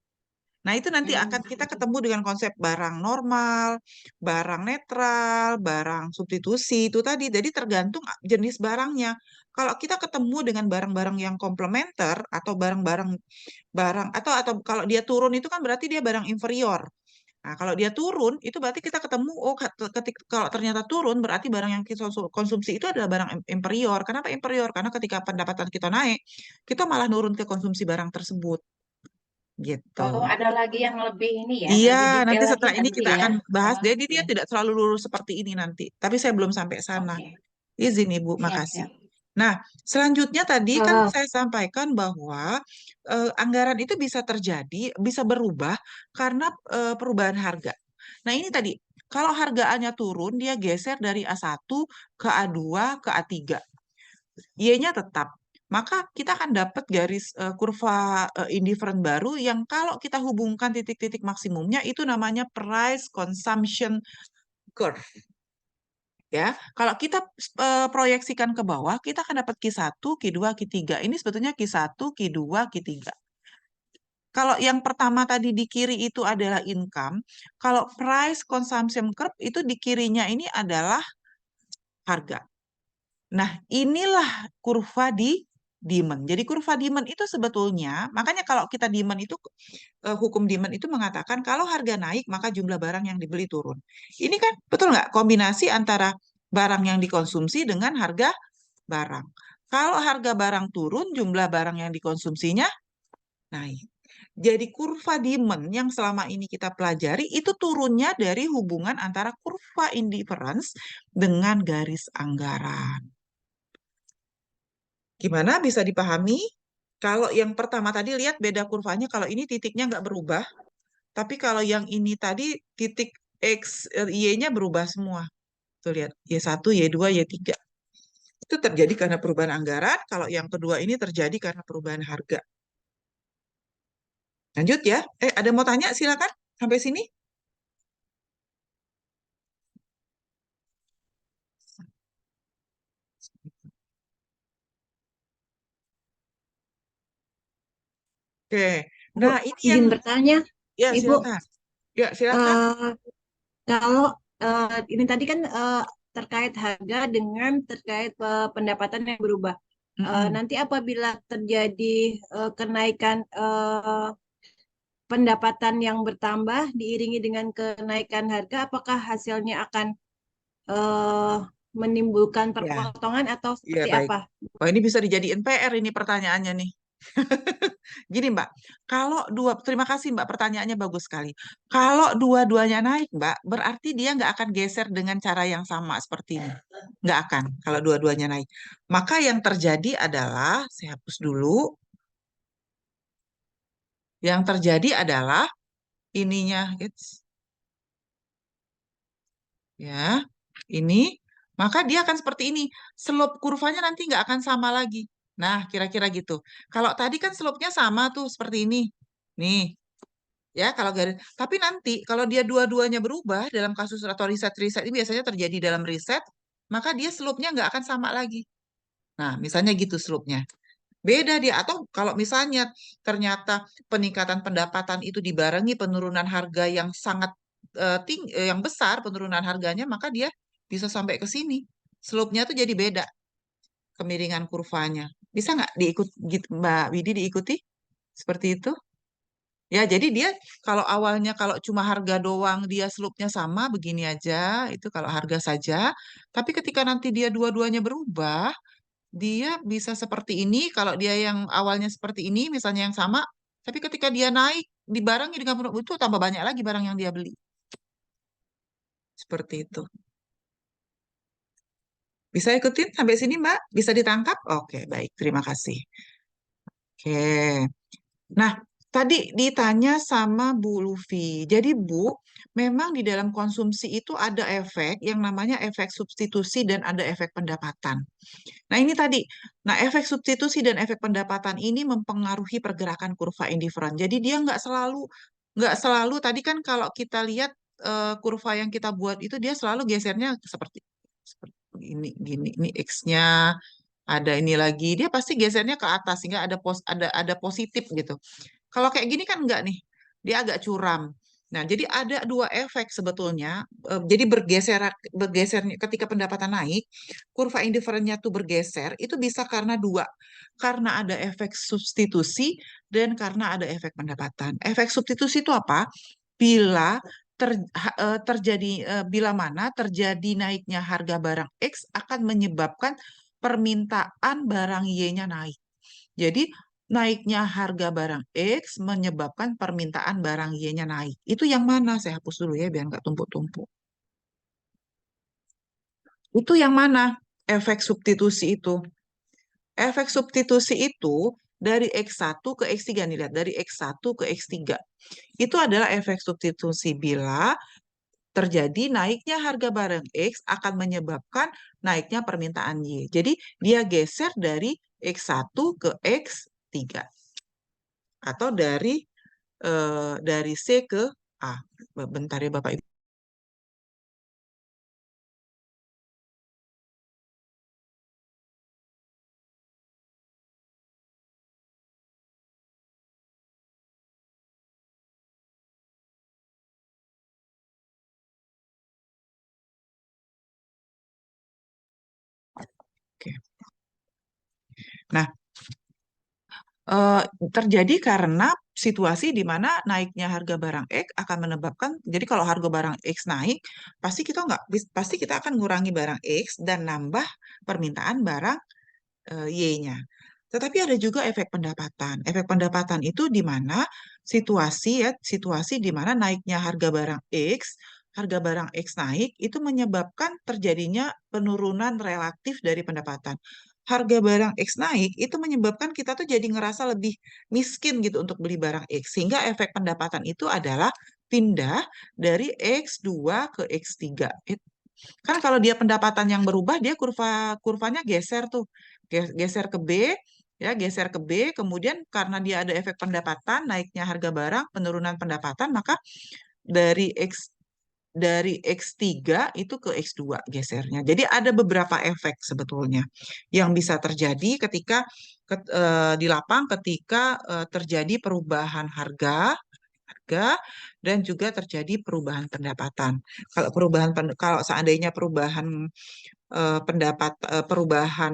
Nah, itu nanti akan kita ketemu dengan konsep barang normal, barang netral, barang substitusi itu tadi. Jadi tergantung jenis barangnya. Kalau kita ketemu dengan barang-barang yang komplementer atau barang atau kalau dia turun itu kan berarti dia barang inferior. Nah, kalau dia turun, itu berarti kita ketemu, oh, kalau ternyata turun, berarti barang yang kita konsumsi itu adalah barang inferior. Kenapa inferior? Karena ketika pendapatan kita naik, kita malah nurun ke konsumsi barang tersebut. Gitu. Oh, ada lagi yang lebih ini ya, Iya, lebih nanti detail lagi setelah ini nanti kita ya. akan bahas. Oh, Jadi dia ya. tidak selalu lurus seperti ini nanti. Tapi saya belum sampai sana. Oke. Izin Ibu, Siap, makasih. siap. Nah, selanjutnya tadi kan Oh, saya sampaikan bahwa anggaran itu bisa terjadi, bisa berubah karena perubahan harga. Nah, ini tadi, kalau hargaannya turun, dia geser dari A1 ke A2 ke A3. Y-nya tetap. Maka kita akan dapat garis kurva indifferent baru yang kalau kita hubungkan titik-titik maksimumnya itu namanya price consumption curve. Ya, kalau kita proyeksikan ke bawah, kita akan dapat Q1, Q2, Q3. Ini sebetulnya Q1, Q2, Q3. Kalau yang pertama tadi di kiri itu adalah income, kalau price consumption curve itu di kirinya ini adalah harga. Nah, inilah kurva di Diemen. Jadi kurva Diemen itu sebetulnya, makanya kalau kita Diemen itu, hukum Diemen itu mengatakan kalau harga naik maka jumlah barang yang dibeli turun. Ini kan betul nggak kombinasi antara barang yang dikonsumsi dengan harga barang. Kalau harga barang turun, jumlah barang yang dikonsumsinya naik. Jadi kurva Diemen yang selama ini kita pelajari itu turunnya dari hubungan antara kurva indifference dengan garis anggaran. Gimana bisa dipahami? Kalau yang pertama tadi lihat beda kurvanya, kalau ini titiknya nggak berubah, tapi kalau yang ini tadi titik X, Y-nya berubah semua. Tuh lihat, Y1, Y2, Y3. Itu terjadi karena perubahan anggaran, kalau yang kedua ini terjadi karena perubahan harga. Lanjut ya. Ada mau tanya? Silakan. Sampai sini. Oke. Bu, Nah, ini yang izin bertanya, ya Ibu, silakan. Ya, silakan. eh, kalau ini tadi kan terkait harga dengan terkait pendapatan yang berubah. Mm-mm. Nanti apabila terjadi kenaikan pendapatan yang bertambah diiringi dengan kenaikan harga, apakah hasilnya akan eh, menimbulkan Ya, perpotongan atau ya seperti baik. apa? Oh, ini bisa dijadiin PR ini pertanyaannya nih. Gini Mbak, kalau terima kasih Mbak, pertanyaannya bagus sekali. Kalau dua-duanya naik Mbak, berarti dia nggak akan geser dengan cara yang sama seperti ini. Nggak akan, kalau dua-duanya naik. Maka yang terjadi adalah, saya hapus dulu, yang terjadi adalah ininya, ya, ini, maka dia akan seperti ini. Slope kurvanya nanti nggak akan sama lagi. Nah, kira-kira gitu. Kalau tadi kan slope-nya sama tuh, seperti ini. Nih, ya kalau garis tapi nanti kalau dia dua-duanya berubah dalam kasus atau riset-riset ini biasanya terjadi dalam riset, maka dia slope-nya nggak akan sama lagi. Nah, misalnya gitu slope-nya beda dia, atau kalau misalnya ternyata peningkatan pendapatan itu dibarengi penurunan harga yang sangat yang besar penurunan harganya, maka dia bisa sampai ke sini, slope-nya tuh jadi beda, kemiringan kurvanya. Bisa nggak diikut gitu Mbak Widi, diikuti seperti itu? Ya, jadi dia kalau awalnya kalau cuma harga doang dia slope-nya sama begini aja, itu kalau harga saja. Tapi ketika nanti dia dua-duanya berubah, dia bisa seperti ini. Kalau dia yang awalnya seperti ini, misalnya yang sama, tapi ketika dia naik dibarengi dengan itu tambah banyak lagi barang yang dia beli. Seperti itu. Bisa ikutin sampai sini, Mbak? Bisa ditangkap? Oke, baik. Terima kasih. Oke. Nah, tadi ditanya sama Bu Lufi. Jadi, Bu, memang di dalam konsumsi itu ada efek yang namanya efek substitusi dan ada efek pendapatan. Nah, ini tadi. Nah, efek substitusi dan efek pendapatan ini mempengaruhi pergerakan kurva indifferent. Jadi, dia nggak selalu tadi kan kalau kita lihat kurva yang kita buat itu dia selalu gesernya seperti ini gini. Ini X-nya ada ini lagi. Dia pasti gesernya ke atas sehingga ada positif gitu. Kalau kayak gini kan enggak nih, dia agak curam. Nah, jadi ada dua efek sebetulnya. Jadi bergesernya ketika pendapatan naik, kurva indifferentnya tuh bergeser, itu bisa karena dua. Karena ada efek substitusi dan karena ada efek pendapatan. Efek substitusi itu apa? Bila bila mana terjadi naiknya harga barang X akan menyebabkan permintaan barang Y-nya naik. Jadi naiknya harga barang X menyebabkan permintaan barang Y-nya naik. Itu yang mana? Saya hapus dulu ya biar nggak tumpuk-tumpuk. Itu yang mana? Efek substitusi itu. Efek substitusi itu dari X1 ke X3 nih, lihat. Dari X1 ke X3. Itu adalah efek substitusi bila terjadi naiknya harga barang X akan menyebabkan naiknya permintaan Y. Jadi dia geser dari X1 ke X3. Atau dari C ke A. Bentar ya Bapak Ibu. Oke. Nah, Eh, terjadi karena situasi di mana naiknya harga barang X akan menyebabkan, jadi kalau harga barang X naik, pasti kita nggak, pasti kita akan ngurangi barang X dan nambah permintaan barang Y-nya. Tetapi ada juga efek pendapatan. Efek pendapatan itu di mana situasi di mana naiknya harga barang X naik itu menyebabkan terjadinya penurunan relatif dari pendapatan. Harga barang X naik itu menyebabkan kita tuh jadi ngerasa lebih miskin gitu untuk beli barang X. Sehingga efek pendapatan itu adalah pindah dari X2 ke X3. Kan kalau dia pendapatan yang berubah, dia kurvanya geser tuh. Geser ke B, ya, geser ke B, kemudian karena dia ada efek pendapatan, naiknya harga barang, penurunan pendapatan, maka dari X3 itu ke X2 gesernya. Jadi ada beberapa efek sebetulnya yang bisa terjadi ketika di lapang ketika terjadi perubahan harga dan juga terjadi perubahan pendapatan. Kalau seandainya perubahan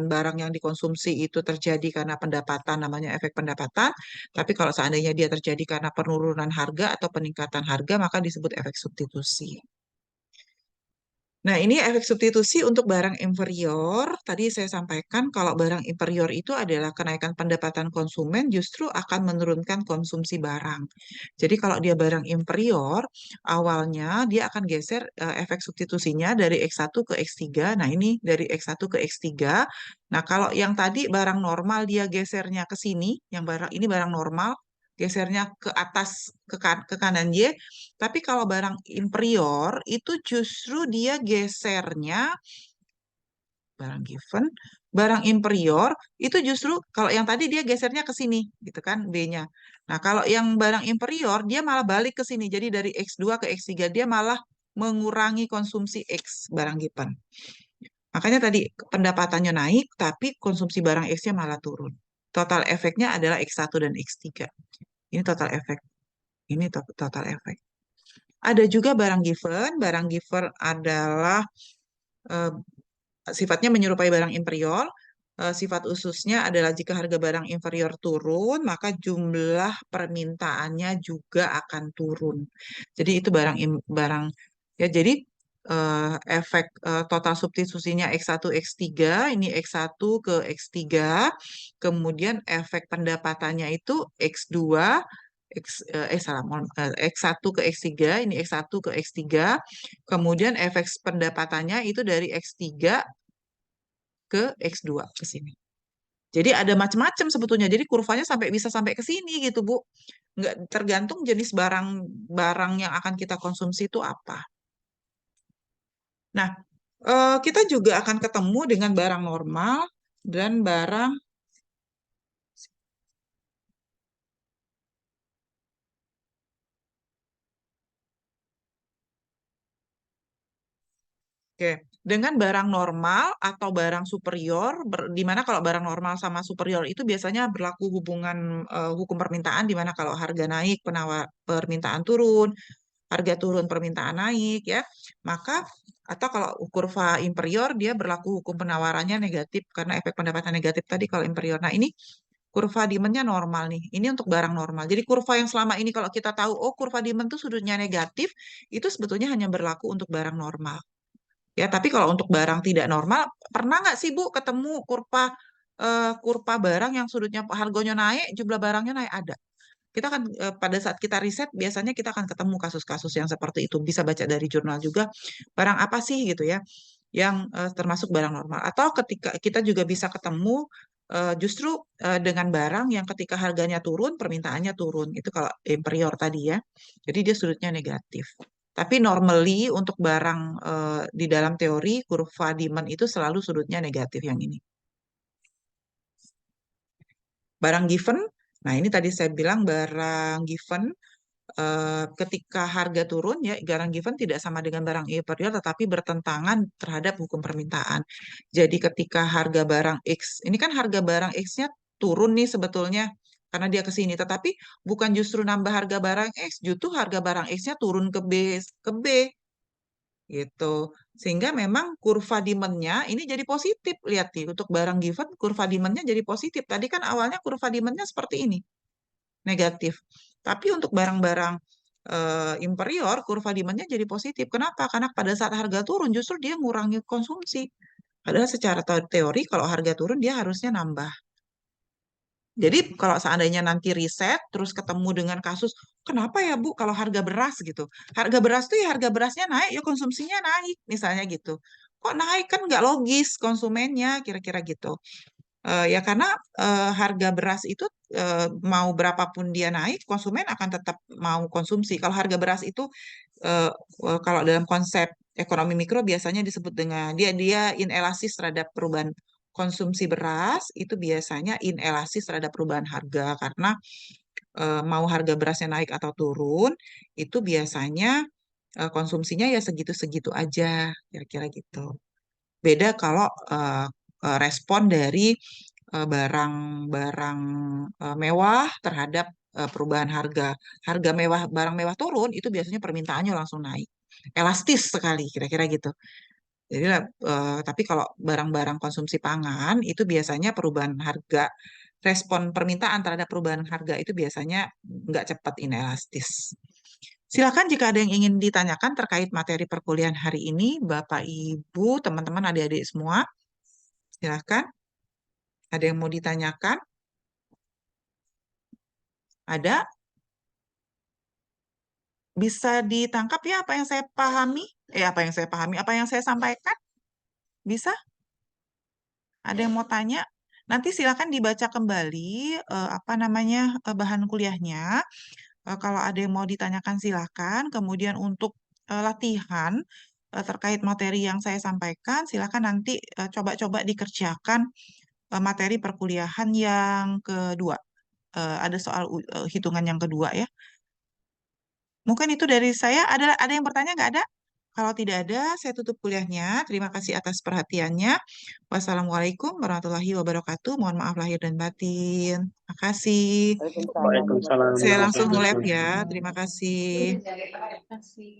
barang yang dikonsumsi itu terjadi karena pendapatan, namanya efek pendapatan. Tapi kalau seandainya dia terjadi karena penurunan harga atau peningkatan harga, maka disebut efek substitusi. Nah, ini efek substitusi untuk barang inferior. Tadi saya sampaikan kalau barang inferior itu adalah kenaikan pendapatan konsumen justru akan menurunkan konsumsi barang. Jadi kalau dia barang inferior, awalnya dia akan geser efek substitusinya dari X1 ke X3. Nah, ini dari X1 ke X3. Nah, kalau yang tadi barang normal dia gesernya ke sini, ini barang normal, gesernya ke atas ke kanan Y. Tapi kalau barang inferior itu justru dia gesernya barang given, barang inferior itu justru kalau yang tadi dia gesernya ke sini gitu kan B-nya. Nah, kalau yang barang inferior dia malah balik ke sini. Jadi dari X2 ke X3 dia malah mengurangi konsumsi X barang given. Makanya tadi pendapatannya naik tapi konsumsi barang X-nya malah turun. Total efeknya adalah X1 dan X3. Ini total efek. Ini total efek. Ada juga barang given. Barang given adalah eh, sifatnya menyerupai barang inferior. Sifat khususnya adalah jika harga barang inferior turun, maka jumlah permintaannya juga akan turun. Jadi itu barang ya. Jadi efek total substitusinya X1 X3, ini X1 ke X3, kemudian efek pendapatannya itu X2 X1 ke X3, ini X1 ke X3, kemudian efek pendapatannya itu dari X3 ke X2 ke sini. Jadi ada macam-macam sebetulnya. Jadi kurvanya bisa sampai ke sini gitu, Bu. Nggak tergantung jenis barang yang akan kita konsumsi itu apa. Nah, kita juga akan ketemu dengan barang normal dan barang Oke, dengan barang normal atau barang superior, di mana kalau barang normal sama superior itu biasanya berlaku hubungan hukum permintaan, di mana kalau harga naik, permintaan turun, harga turun, permintaan naik, ya. Maka atau kalau kurva inferior dia berlaku hukum penawarannya negatif karena efek pendapatan negatif tadi kalau inferior. Nah, ini kurva demand-nya normal nih. Ini untuk barang normal. Jadi kurva yang selama ini kalau kita tahu, oh kurva demand itu sudutnya negatif, itu sebetulnya hanya berlaku untuk barang normal. Ya, tapi kalau untuk barang tidak normal, pernah nggak sih Bu ketemu kurva barang yang sudutnya harganya naik, jumlah barangnya naik? Ada. Kita kan pada saat kita riset biasanya kita akan ketemu kasus-kasus yang seperti itu. Bisa baca dari jurnal juga barang apa sih gitu ya yang termasuk barang normal. Atau ketika kita juga bisa ketemu justru dengan barang yang ketika harganya turun, permintaannya turun. Itu kalau inferior tadi ya. Jadi dia sudutnya negatif. Tapi normally untuk barang di dalam teori kurva demand itu selalu sudutnya negatif yang ini. Barang given, nah ini tadi saya bilang barang given ketika harga turun ya barang given tidak sama dengan barang inferior tetapi bertentangan terhadap hukum permintaan. Jadi ketika harga barang X, ini kan harga barang X-nya turun nih sebetulnya karena dia ke sini, tetapi bukan justru nambah harga barang X, justru harga barang X-nya turun ke B. gitu. Sehingga memang kurva demand-nya ini jadi positif. Lihat nih, untuk barang given kurva demand-nya jadi positif. Tadi kan awalnya kurva demand-nya seperti ini, negatif. Tapi untuk barang-barang inferior, kurva demand-nya jadi positif. Kenapa? Karena pada saat harga turun justru dia ngurangi konsumsi. Padahal secara teori kalau harga turun dia harusnya nambah. Jadi kalau seandainya nanti riset terus ketemu dengan kasus, kenapa ya Bu kalau harga beras gitu? Harga beras tuh ya harga berasnya naik, ya konsumsinya naik, misalnya gitu. Kok naik kan nggak logis konsumennya, kira-kira gitu. Ya karena harga beras itu mau berapapun dia naik, konsumen akan tetap mau konsumsi. Kalau harga beras itu eh, kalau dalam konsep ekonomi mikro biasanya disebut dengan dia inelastis terhadap perubahan konsumsi beras, itu biasanya inelastis terhadap perubahan harga karena mau harga berasnya naik atau turun, itu biasanya konsumsinya ya segitu-segitu aja, kira-kira gitu. Beda kalau respon dari barang-barang mewah terhadap perubahan harga. Harga mewah, barang mewah turun, itu biasanya permintaannya langsung naik. Elastis sekali, kira-kira gitu. Jadi, tapi kalau barang-barang konsumsi pangan, itu biasanya perubahan harga, respon permintaan terhadap perubahan harga itu biasanya nggak cepat inelastis. Silakan jika ada yang ingin ditanyakan terkait materi perkuliahan hari ini, Bapak, Ibu, teman-teman, adik-adik semua, silakan. Ada yang mau ditanyakan? Ada? Bisa ditangkap ya apa yang saya pahami? Apa yang saya pahami? Apa yang saya sampaikan? Bisa? Ada yang mau tanya? Nanti silakan dibaca kembali apa namanya bahan kuliahnya. Kalau ada yang mau ditanyakan silakan. Kemudian untuk latihan terkait materi yang saya sampaikan, silakan nanti coba-coba dikerjakan materi perkuliahan yang kedua. Ada soal hitungan yang kedua ya. Mungkin itu dari saya. Ada yang bertanya nggak ada? Kalau tidak ada, saya tutup kuliahnya. Terima kasih atas perhatiannya. Wassalamualaikum warahmatullahi wabarakatuh. Mohon maaf lahir dan batin. Terima kasih. Waalaikumsalam. Waalaikumsalam Saya langsung warahmatullahi nge-lab ya. wabarakatuh. Terima kasih. Terima kasih.